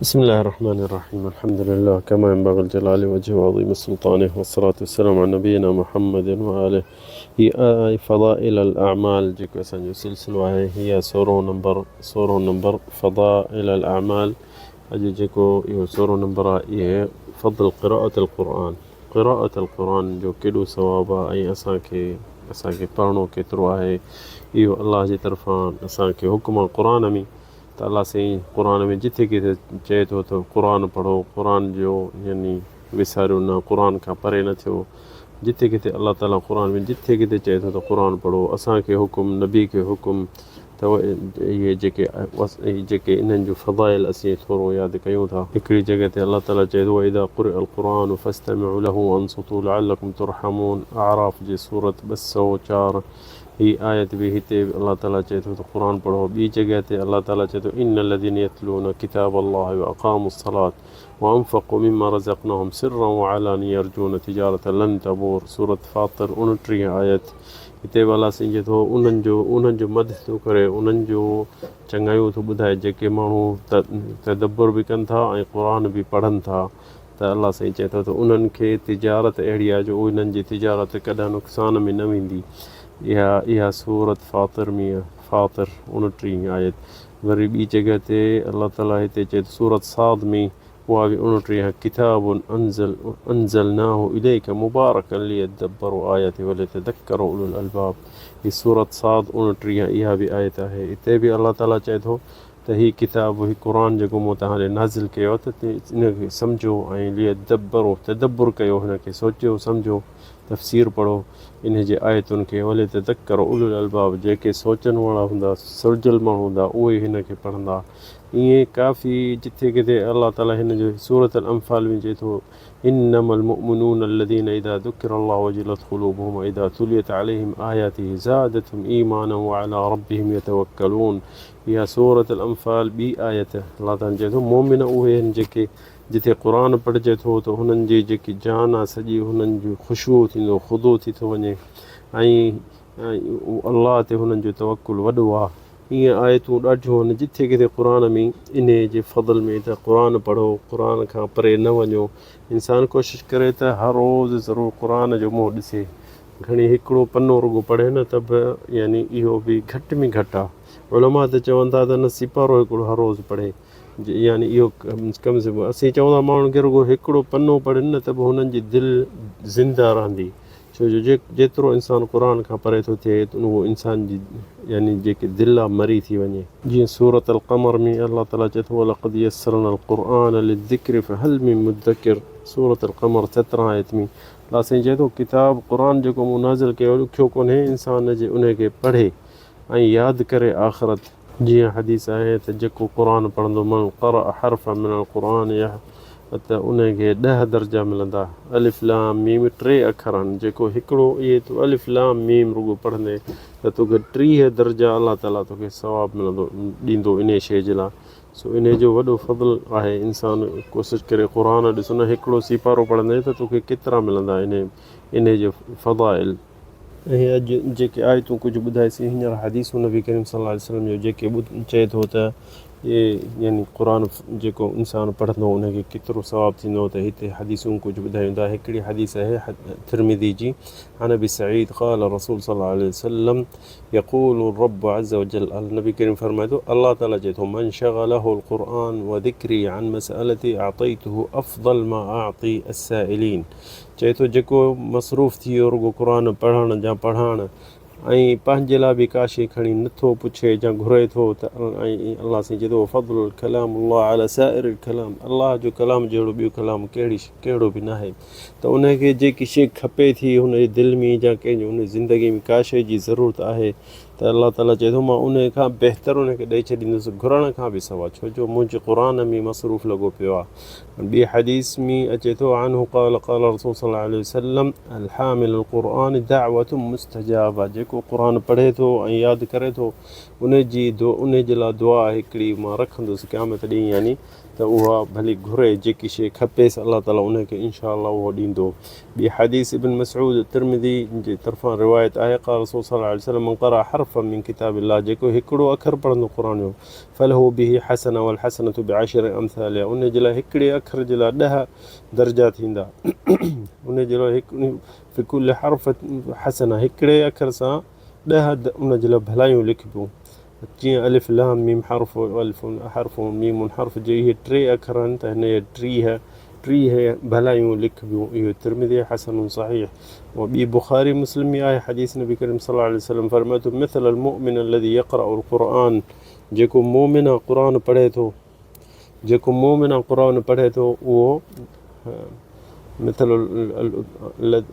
بسم الله الرحمن الرحيم. الحمد لله كما ينبغي الجلال وجهه وعظيم سلطانه، والصلاة والسلام على نبينا محمد وآله. هي فضائل الأعمال جيكو أسانجو سلسلة هي سورو نمبر فضائل الأعمال أجي جيكو سورو نمبر فضل قراءة القرآن جو كدو ثوابا أي أساكي پڑھنو केतिरो आहे इहो अलाह जी तरफ़ां असांखे हुकुम क़ुरान में त अलाह साईं क़ुरान में जिथे किथे चए थो त क़ुरान पढ़ो, क़ुरान जो यानी विसारियो न, क़ुरान खां परे न थियो। जिथे किथे अलाह ताला क़ुरान में जिथे किथे चए थो त क़ुरान पढ़ो, असांखे हुकुम, नबी खे हुकुम। त इहे जेके इन्हनि जो फ़ज़ाइल असीं थोरो यादि कयूं था। हिकिड़ी जॻह ते अलाह ताला चए थो इदा क़ुरिअल क़ुरान फस्तमिउ लहू वअनसितू लअल्लकुम तुरहमून। आराफ़ जी सूरत 204 ही आयत बि हिते अलाह ताला चए थो त क़ुरान पढ़ो। ॿी जॻह ते अलाह ताला चए थो इन्नल्लज़ीना यतलूना किताब अल्लाह व अक़ामुस्सलात व अनफ़क़ू मिम्मा रज़क़नाहुम सिर्रन व अलानिय्यतन यरजून तिजारतन लन तबूर। सूरत फातिर 29 आयत। हिते बि अलाह साईं चए थो उन्हनि जो मदद थो करे, उन्हनि जो चङायूं थो ॿुधाए जेके माण्हू तदब्बुर बि कनि था ऐं क़ुरान बि पढ़नि था। त अलाह साईं चए थो त उन्हनि खे तिजारत अहिड़ी आहे जो उन्हनि जी तिजारत कॾहिं नुक़सान में न वेंदी। इहा सूरत फातिर 29 आयत। वरी ॿी जॻह ते अलाह ताला हिते चए सूरत साद में उहा बि 29 किताबुन अंज़लनाहु इलैका मुबारकन लियदब्बरू आयातिही व लियतज़क्करू उलुल अलबाब। ही सूरत साद 29 इहा बि आयत आहे। हिते बि अलाह ताला चए थो त ही किताब, ही क़ुरान जेको मूं तव्हां ॾे नाज़िल कयो त इनखे सम्झो ऐं लियदब्बरू तदब्बुर कयो, हिनखे सोचियो सम्झो, तफ़सीर पढ़ो इन जे आयतुनि खे। वले तज़क्करू उलुल अलबाब, जेके सोचण वारा हूंदा, सुरजल माण्हू हूंदा, उहे हिन खे पढ़ंदा। ईअं काफ़ी जिथे किथे अलाह ताला हिन जो सूरत अल अंफ़ाल में चए थो इन्नमल मुअमिनून अल्लज़ीना इज़ा ज़ुकिरल्लाहु वजिलत क़ुलूबुहुम व इज़ा तुलियत अलैहिम आयातिही ज़ादतहुम ईमानन व अला रब्बिहिम यतवक्कलून। इहा सूरत अल अंफ़ाल ॿी आयत। अलाह ताला चए थो मोमिन उहे आहिनि जेके जिथे क़ुरान पढ़िजे थो त हुननि जी जेकी जान आहे सॼी हुननि जो ख़ुशू थींदो, ख़ुदो थी थो वञे ऐं अलाह ते हुननि जो तवक्कुल वॾो आहे। ईअं आयतूं ॾाढियूं आहिनि जिथे किथे क़ुरान में इन जे फ़ज़ल में त क़ुरान पढ़ो, क़ुरान खां परे न वञो। इंसानु कोशिशि करे त हर रोज़ु ज़रूरु क़ुरान जो मुंहुं ॾिसे। घणी हिकिड़ो पनो रुॻो पढ़े न त बि यानी इहो बि घटि में घटि आहे। उलमा त चवनि था त न सिपारो हिकिड़ो हर रोज़ु पढ़े, यानी इहो कम से कम। असीं चवंदा माण्हुनि खे रुॻो हिकिड़ो पनो पढ़नि न त बि हुननि जी दिलि ज़िंदा रहंदी। छो जो जेतिरो इंसानु क़ुरान खां परे थो थिए उहो इंसान जी यानी जेकी दिलि आहे मरी थी वञे। जीअं सूरत अल क़मर में अलाह ताला चए थो वलक़द यस्सरनल क़ुरआन लिज़्ज़िक्रि फ़हल मिन मुद्दकिर। सूरत अल क़मर 17 आयत में अलाह साईं चए थो किताब क़ुरान जेको मूं नाज़िल कयो ॾुखियो कोन्हे इंसान जे उनखे पढ़े ऐं यादि करे आख़िरत। जीअं हदीस आहे त जेको क़ुरान पढ़ंदो मन क़रअ हर्फ़न मिनल क़ुरआन त उनखे 10 दर्जा मिलंदा। अलिफ लाम मीम 3 अखर आहिनि। जेको हिकिड़ो इहे तूं अलिफ लाम मीम रुॻो पढ़ंदे त तोखे 30 दर्जा अलाह ताला तोखे सवाबु मिलंदो ॾींदो इन शइ जे लाइ। सो इन जो वॾो फ़ज़ल आहे। इंसान कोशिशि करे क़ुरान ॾिसो न, हिकिड़ो सिपारो पढ़ंदे त तोखे केतिरा मिलंदा इन जो फ़ज़ाइल। ऐं अॼु जेके आयतूं कुझु ॿुधाईसीं हींअर हदीसूं नबी करीम सल्लल्लाहु अलैहि वसल्लम जो जेके चए थो त इहे यानी क़ुरान जेको इंसानु पढ़ंदो उनखे केतिरो सवाबु थींदो। त हिते हदीसूं कुझु ॿुधायूं था। हिकिड़ी हदीस आहे तिरमिज़ी जी, अन अबी सईद क़ाल रसूल सल्लल्लाहु अलैहि वसल्लम यक़ूलु रब्बु अज़्ज़ व जल। नबी करीम फरमाए थो अलाह ताला चए थो मन शग़लहुल क़ुरआन व ज़िक्री अन मसअलती अअतैतुहु अफ़ज़ल मा अअती अस्साइलीन। चए थो जेको मसरूफ़ थी वियो रुॻो क़ुरान पढ़ण जा पढ़ाइण ऐं पंहिंजे लाइ बि का शइ खणी नथो पुछे या घुरे थो त ऐं अलाह साईं चए थो फ़ज़लुल कलामुल्लाह अला साइरिल कलाम। अलाह जो कलाम जहिड़ो ॿियो कलाम कहिड़ो बि न आहे। त उनखे जेकी शइ खपे थी हुनजे दिलि में या कंहिंजो उन ज़िंदगी में का शइ जी ज़रूरत आहे त अलाह ताला चए थो मां उन खां बहितर उनखे ॾेई छॾींदुसि घुरण खां बि सवाइ, छो जो मुंहिंजे क़ुरान में मसरूफ़ लॻो पियो आहे। ॿी हदीस में अचे थो अनहु क़ाल क़ाल रसूल सल्लल्लाहु अलैहि वसल्लम अल हामिलुल क़ुरआन दाअवतुन मुस्तजाबा। जेको क़ुरान पढ़े थो ऐं यादि करे थो उन जे लाइ दुआ हिकिड़ी मां रखंदुसि क़यामत ॾींहुं, यानी त उहा भली घुरे जेकी शइ खपेसि अलाह ताला उनखे इनशा अलाह उहो ॾींदो। ॿी हदीस इब्न मसऊद तिरमिज़ी जे तरफ़ां रिवायत आहे क़ाल रसूल सल्लल्लाहु अलैहि वसल्लम मन क़रा हर्फ़न मिन किताबिल्लाह, जेको हिकिड़ो अखर पढ़ंदो क़ुरान जो, फलहु बिही हसना वल हसनतु बिअशरि अमसालिहा, उन जे लाइ हिकिड़े अखर जे लाइ 10 दर्जा थींदा। उन जे लाइ फिकुल हर्फ़ हसना, हिकिड़े अखर सां 10 उन जे लाइ भलायूं लिखिबियूं। जीअं अलिफ लाम मीम हर्फ़ अलिफ हर्फ़ मीम हर्फ़ जे इहे 3 अखर आहिनि त हिन जे 30 भलायूं लिखबियूं। इहो तिरमिज़ी हसन सहीह। और ॿी बुख़ारी मुस्लिम में आहे हदीस नबी करीम सल्लल्लाहु अलैहि वसल्लम फरमायो मिसल अल मुमिन अलज़ी यक़रअुल क़ुरआन, जेको मोमिन आहे क़ुरान पढ़े थो, जेको मोमिन आहे क़ुरान पढ़े थो उहो मिसल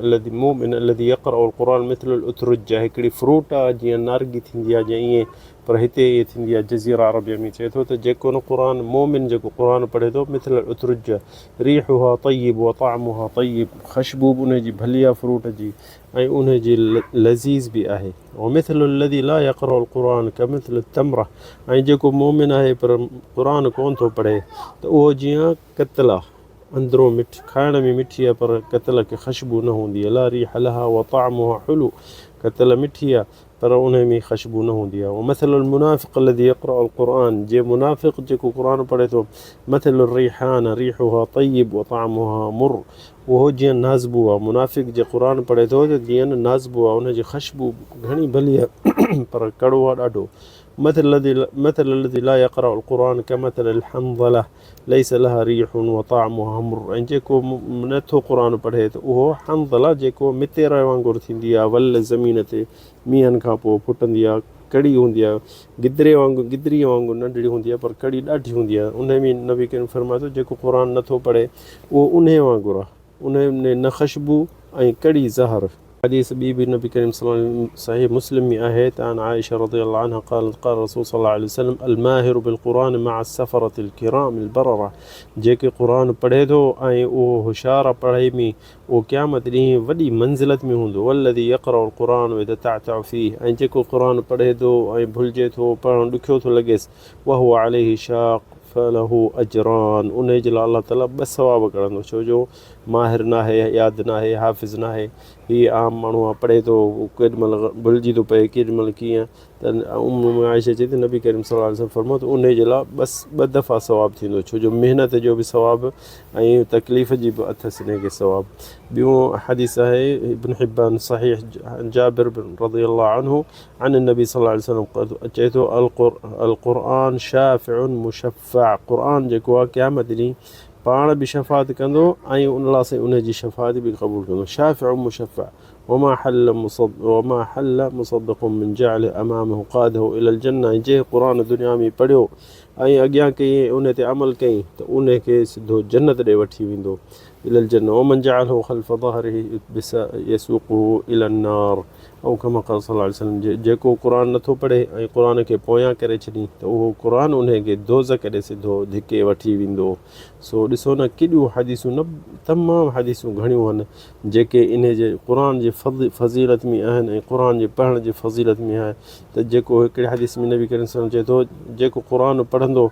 अलज़ी मोमिन अलज़ी यक़रअुल क़ुरआन मिसल उतरुज, हिकिड़ी फ्रूट आहे जीअं नारगी थींदी आहे जीअं ईअं, पर हिते इहे थींदी आहे जज़ीरा अरबिया में चए थो त जेको न क़ुरान मोमिन जेको क़ुरान पढ़े थो मिसल उतरुज रीहुहा तय्यब व ताअमुहा तय्यब, ख़ुशबू बि उनजी भली आहे फ्रूट जी ऐं उनजी लज़ीज़ बि आहे। ऐं मिसल अलज़ी ला यक़रअुल क़ुरआन कमिसल तमरा, ऐं जेको मोमिन आहे पर क़ुरान कोन थो पढ़े त उहो जीअं कतल आहे, अंदरो खाइण में मिठी आहे पर कतल खे ख़ुशबू न हूंदी आहे। ला रीह लहा व ताअमुहा हुलू, कतल मिठी आहे पर उन में ख़ुशबू न हूंदी आहे। मसल मुनाफ़िक़ अलज़ी यक़रअुल क़ुरआन, जे मुनाफ़िक़ जेको क़ुरान पढ़े थो, मसल रिहान रीहुहा तय्यब व ताअमुहा मुर, उहो जीअं नाज़बू आहे। मुनाफ़िक़ जे क़ुरान पढ़े थो त जीअं न नाज़बू आहे, उनजी ख़ुशबू घणी भली आहे पर कड़ो आहे ॾाढो। मसल अलज़ी ला यक़रअुल क़ुरआन कमसल अल हंज़ला लैस लहा रीहुन व ताअमुहा मुर, ऐं जेको नथो क़ुरान पढ़े त उहो हंज़ला जेको मितेर वांगुरु थींदी आहे, वल ज़मीन ते मींहनि खां पोइ फुटंदी आहे, कड़ी हूंदी आहे, गिदरीअ वांगुरु नंढड़ी हूंदी आहे पर कड़ी ॾाढी हूंदी आहे। उन में नबी करीम फरमायो थो जेको क़ुरान नथो पढ़े उहो उन वांगुरु आहे, उन में न ख़ुशबू ऐं कड़ी ज़हर। हदीस ॿी बि नबी करीम सल्लल्लाहु अलैहि वसल्लम सहीह मुस्लिम में आहे त अन आयशा रज़ियल्लाहु अन्हा क़ालत क़ाल रसूल सल्लल्लाहु अलैहि वसल्लम अल माहिरु बिल क़ुरआन मअ सफ़रतिल किरामिल बररा, जेके क़ुरान पढ़े थो ऐं उहो होशियारु आहे पढ़ाई में, उहो क़यामत ॾींहुं वॾी मंज़िलत में हूंदो। वल्लज़ी यक़रअुल क़ुरआन व यतअतअ फ़ीह, ऐं जेको क़ुरान पढ़े थो ऐं भुलिजे थो, पढ़णु ॾुखियो थो लॻेसि, वहुव अलैहि शाक़ फलहू अजरान, उन जे लाइ अलाह ताला 2 सवाब कढंदो। छो जो माहिर न आहे, यादि न आहे, हाफ़िज़ न आहे, हीअ आम माण्हू आहे पढ़े थो केॾीमहिल भुलिजी थो पए केॾीमहिल कीअं, त आयशा चए थी नबी करीम सल्लल्लाहु अलैहि वसल्लम फरमायो त उन जे लाइ 2 दफ़ा सवाबु थींदो, छो जो महिनत जो बि सवाबु ऐं तकलीफ़ जी बि अथसि इनखे सवाबु। ॿियों हदीस आहे इब्न हिब्बान सहीह जाबिर रज़ियल्लाहु अन्हु अन नबी सल्लल्लाहु अलैहि वसल्लम चए थो अल क़ुरआन शाफ़िउन मुशफ़्फ़अ, क़ुरआन जेको आहे क़यामत ॾींहुं पाण बि शफ़ाअत कंदो ऐं अल्लाह सां उनजी शफ़ाअत बि क़बूल कंदो। शाफ़िउ मुशफ़्फ़अ वमा हल मुसद्दिक़ुन मिन जअल अमामहु क़ादहु इलल जन्नह, ऐं जे क़ुरान दुनिया में पढ़ियो ऐं अॻियां कई उन ते अमल कई त उनखे सिधो जन्नत ॾे वठी वेंदो, इलल जन्नह। वमन जअलहु ख़ल्फ़ ज़हरिही यसुक़हु इलन नार, ऐं कमा क़ाल सल्लल्लाहु अलैहि वसल्लम जेको क़ुरान नथो पढ़े ऐं क़ुरान खे पोयां करे छॾी त उहो क़ुरान उनखे दोज़ख ॾे सिधो धिके वठी वेंदो। सो ॾिसो न केॾियूं हदीसूं, न तमामु हदीसूं घणियूं आहिनि जेके इन जे क़ुरान जे फ़ज़ीलत में आहिनि ऐं क़ुरान जे पढ़ण जी फ़ज़ीलत में आहे। त जेको हिकिड़े हदीस में नबी करीम सल्लल्लाहु अलैहि वसल्लम चए थो जेको क़ुरान पढ़ंदो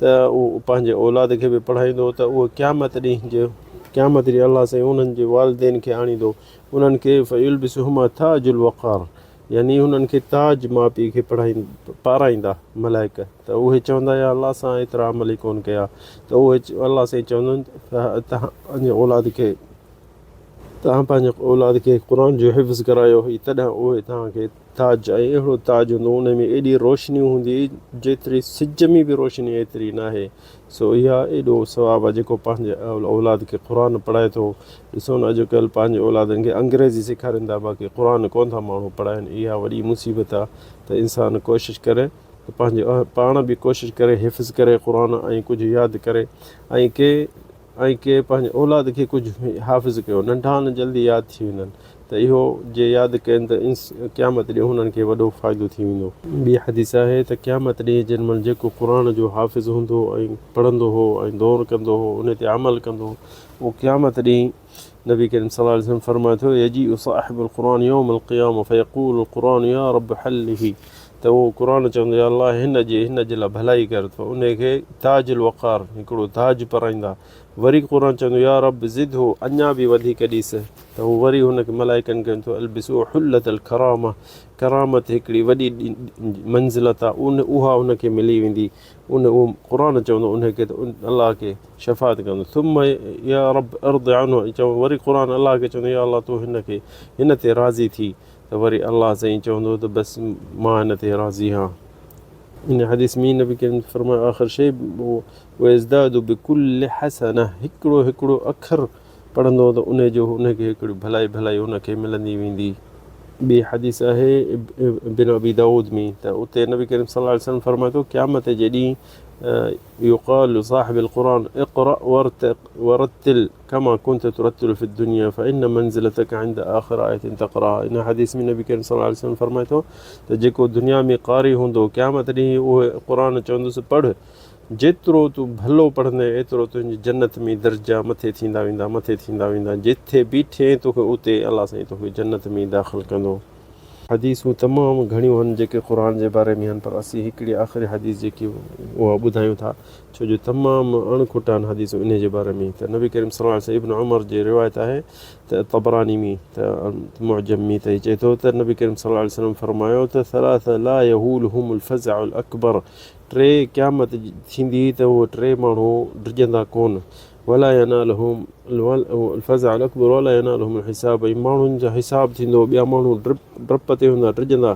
त उहो पंहिंजे औलाद खे बि पढ़ाईंदो त उहो क़यामत ॾींहुं अलाह साईं उन्हनि जे वालिदैन खे आणींदो, उन्हनि खे फ़युल्बिसुहुमा ताजुल वक़ार, यानी हुननि खे ताज माउ पीउ खे पाराईंदा मलाइक, त उहे चवंदा या अलाह सां एतिरा अमल ई कोन कया, त उहे अलाह साईं चवंदा तव्हां पंहिंजे औलाद खे क़ुरान जो हिफ़्ज़ करायो हुई, तॾहिं उहे तव्हांखे ताज, ऐं अहिड़ो ताज हूंदो उन में एॾी रोशनी हूंदी जेतिरी सिज में बि रोशनी एतिरी न आहे। सो इहा एॾो सवाबु आहे जेको पंहिंजे औलाद खे क़ुरान पढ़ाए थो। ॾिसो न अॼुकल्ह पंहिंजे औलादनि खे अंग्रेज़ी सेखारीनि था, बाक़ी क़ुरान कोन था माण्हू पढ़ाइनि, इहा वॾी मुसीबत आहे। त इंसानु कोशिशि करे त पंहिंजे पाण बि कोशिशि करे हिफ़्ज़ करे क़ुरान ऐं कुझु यादि करे, ऐं के पंहिंजे औलाद खे कुझु हाफ़िज़ कयो, नंढा आहिनि जल्दी यादि थी वेंदा आहिनि, त इहो जे यादि कयनि त क़यामत ॾींहुं हुननि खे वॾो फ़ाइदो थी वेंदो। ॿी हदीस आहे त क़यामत ॾींहुं जेॾी महिल जेको क़ुरान जो हाफ़िज़ हूंदो ऐं पढ़ंदो हो ऐं दौर कंदो हो, उन ते अमल कंदो हो, उहो क़यामत ॾींहुं नबी करीम सल्लल्लाहु अलैहि वसल्लम फरमायो थियो यजीउ साहिबुल क़ुरआन यौमल क़ियामह फ़यक़ूलु क़ुरआन या रब हल्लिही, त त उहो क़ुर चवंदो या अलाह हिन जे लाइ भलाई कर, त उनखे ताजुल वक़ार हिकिड़ो ताज पाराईंदा। वरी क़ुर चवंदो या रब ज़िद हो अञा बि वधीक ॾिस, त हू वरी हुनखे मलाइकनि कनि थो अलबिसो हुल्लत अल करामा, करामत हिकिड़ी वॾी मंज़िलत आहे उहा उनखे मिली वेंदी। उहो क़ुर चवंदो उनखे त अलाह खे शफ़ात कंदो। थुम या रब अर्द अनहु चवंदो, वरी क़ुर अलाह खे चवंदो या अलाह तूं हिन ते राज़ी थी, त वरी अलाह साईं चवंदो त बसि मां हिन ते राज़ी आहियां। इन हदीस में नबी करीम फरमायो आख़िर शइ वयज़दादु बिकुल्लि हसना, हिकिड़ो हिकिड़ो अखर पढ़ंदो त उनखे हिकिड़ी भलाई उनखे मिलंदी वेंदी। ॿी हदीस आहे इब्न अबी दाऊद में, त उते नबी करीम सल्लल्लाहु अलैहि वसल्लम फरमाए थो क़यामत जे ॾींहुं युक़ाल साहिबुल क़ुरान इक़रा वरतिल कमा कुंत तुरतिल फ़ि दुनिया फ़इन्न मंज़िलतक इंद आख़िर आयतिन तक़रा। इन हदीस में नबी करीम सल्लल्लाहु अलैहि वसल्लम फरमाए थो त जेको दुनिया में क़ारी हूंदो क़यामत ॾींहुं उहे क़ुर चवंदुसि पढ़, जेतिरो तूं भलो पढ़ंदे एतिरो तुंहिंजी जन्नत में दर्जा मथे थींदा वेंदा। जिथे बीठे तोखे उते अलाह साईं तोखे जन्नत में दाख़िल कंदो। हदीसूं तमामु घणियूं आहिनि जेके क़ुर जे बारे में आहिनि, पर असीं हिकिड़ी आख़िरी हदीस जेकी उहा ॿुधायूं था, छो जो तमामु अणखुटा आहिनि हदीसूं इन जे बारे में। त नबी करीम सल्लल्लाहु अलैहि वसल्लम इब्न उमर जी रिवायत आहे त तबरानी में त मुअजम में त चए थो त नबी करीम सल्लल्लाहु अलैहि वसल्लम फरमायो त सलास ला यहूलहुमुल फ़ज़अउल अकबर, टे क़यामत थींदी त उहे टे माण्हू डिॼंदा कोन, वला यनालहुम फ़ज़अउल अकबर वला यनालहुमुल हिसाब, ऐं माण्हुनि जा हिसाब थींदो, ॿिया माण्हू डप ते हूंदा डिॼंदा।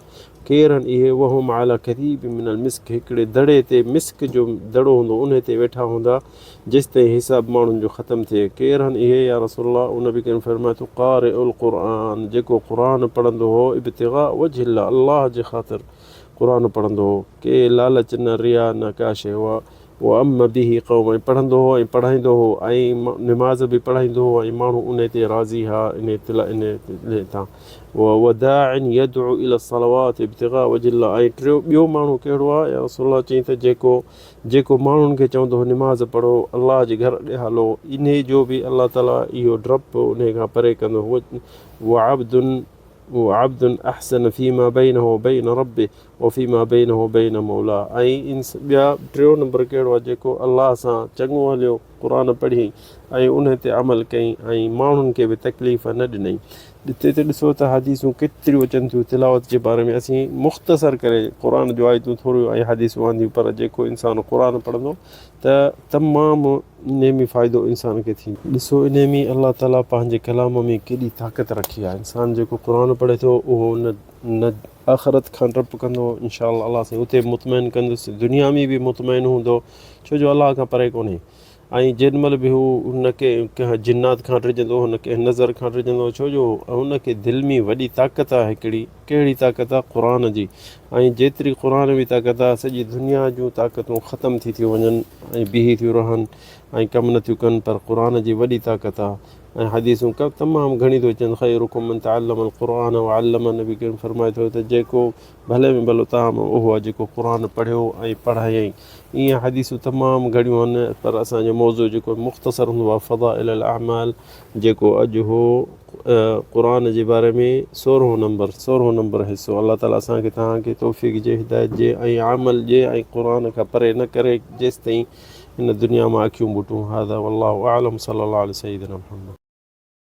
केरु आहिनि इहे, वहुम अला करीब मिनल मिस्क, हिकिड़े दड़े ते मिस्क जो दड़ो हूंदो उन ते वेठा हूंदा जेसि ताईं हिसाब माण्हुनि जो ख़तमु थिए। केरु आहिनि इहे या रसूलल्लाह, उन बि कंहिं फरमाए थो क़ारिउल क़ुरान, जेको क़ुर पढ़ंदो हो इब्तिग़ा वजहिल्लाह, अलाह जे ख़ातिर क़ुर पढ़ंदो हो, के लालच न रिया न का शइ। उहा अम बिही क़ौम, पढ़ंदो हो ऐं पढ़ाईंदो हो ऐं निमाज़ बि पढ़ाईंदो हो ऐं माण्हू उन ते राज़ी हा इन तां। वदाइन यदउ इला सलवात इब्तिग़ा वजहिल्लाह, ऐं ॿियो माण्हू कहिड़ो आहे या रसूलल्लाह चई त जेको माण्हुनि खे चवंदो हो निमाज़ पढ़ो, अलाह जे घर ॾे हलो, इन जो बि अलाह ताला इहो डपु उन खां परे कंदो हो। वअब्दुन अहसन फ़ीमा बैनहु व बैन रब्बिह व फ़ीमा बैनहु व बैन मौला, ऐं ॿिया टियों नंबर कहिड़ो आहे, जेको अलाह सां चङो हलियो, क़ुर पढ़ी ऐं उन ते अमल कई ऐं माण्हुनि खे बि तकलीफ़ न ॾिनई। हिते त ॾिसो त हदीसूं केतिरियूं अचनि थियूं तिलावत जे बारे में। असीं मुख़्तसर करे क़ुर जो आयतूं थोरियूं ऐं हदीसूं आंदियूं, पर जेको इंसानु क़ुर पढ़ंदो त तमामु नेमी फ़ाइदो इंसान खे थींदो। ॾिसो इन में अलाह ताला पंहिंजे कलाम में केॾी ताक़त रखी आहे। इंसानु जेको क़ुर पढ़े थो उहो न आख़िरत खां डपु कंदो, इंशा अलाह साईं उते मुतमइन कंदुसि, दुनिया में बि मुतमइन हूंदो, छो जो अलाह खां परे कोन्हे। ऐं जेॾीमहिल बि हू हुनखे कंहिं जिन्नात खां डिॼंदो, हुनखे नज़र खां डिॼंदो, छो जो हुनखे दिलि में वॾी ताक़त आहे हिकिड़ी। कहिड़ी ताक़त आहे? क़ुर जी। ऐं जेतिरी क़ुर में ताक़त आहे, सॼी दुनिया जूं ताक़तूं ख़तमु थी थियूं वञनि ऐं बीही थियूं रहनि ऐं कमु नथियूं कनि, पर क़ुर जी वॾी ताक़त आहे। ऐं हदीसूं तमामु घणी थो अचनि, ख़ैरुकुम मन तअल्लमल क़ुरान व अल्लम, नबी करीम फरमाए थो त जेको भले में भलो तव्हां उहो आहे जेको क़ुर पढ़ियो ऐं पढ़ायईं। ईअं हदीसूं तमामु घणियूं आहिनि, पर असांजो मौज़ू जेको मुख़्तसर हूंदो आहे फ़ज़ाइल अअमाल, जेको अॼु हो क़ुर जे बारे में 16 नंबर हिसो। अलाह ताला असांखे तव्हांखे तौफ़ीक़ जे, हिदायत जे ऐं अमल जे, ऐं क़ुर खां परे न करे जेसि ताईं हिन दुनिया मां अखियूं ॿुटूं। हाज़ा वल्लाहु अअलम, सल्लल्लाहु अला सय्यिदिना मुहम्मद।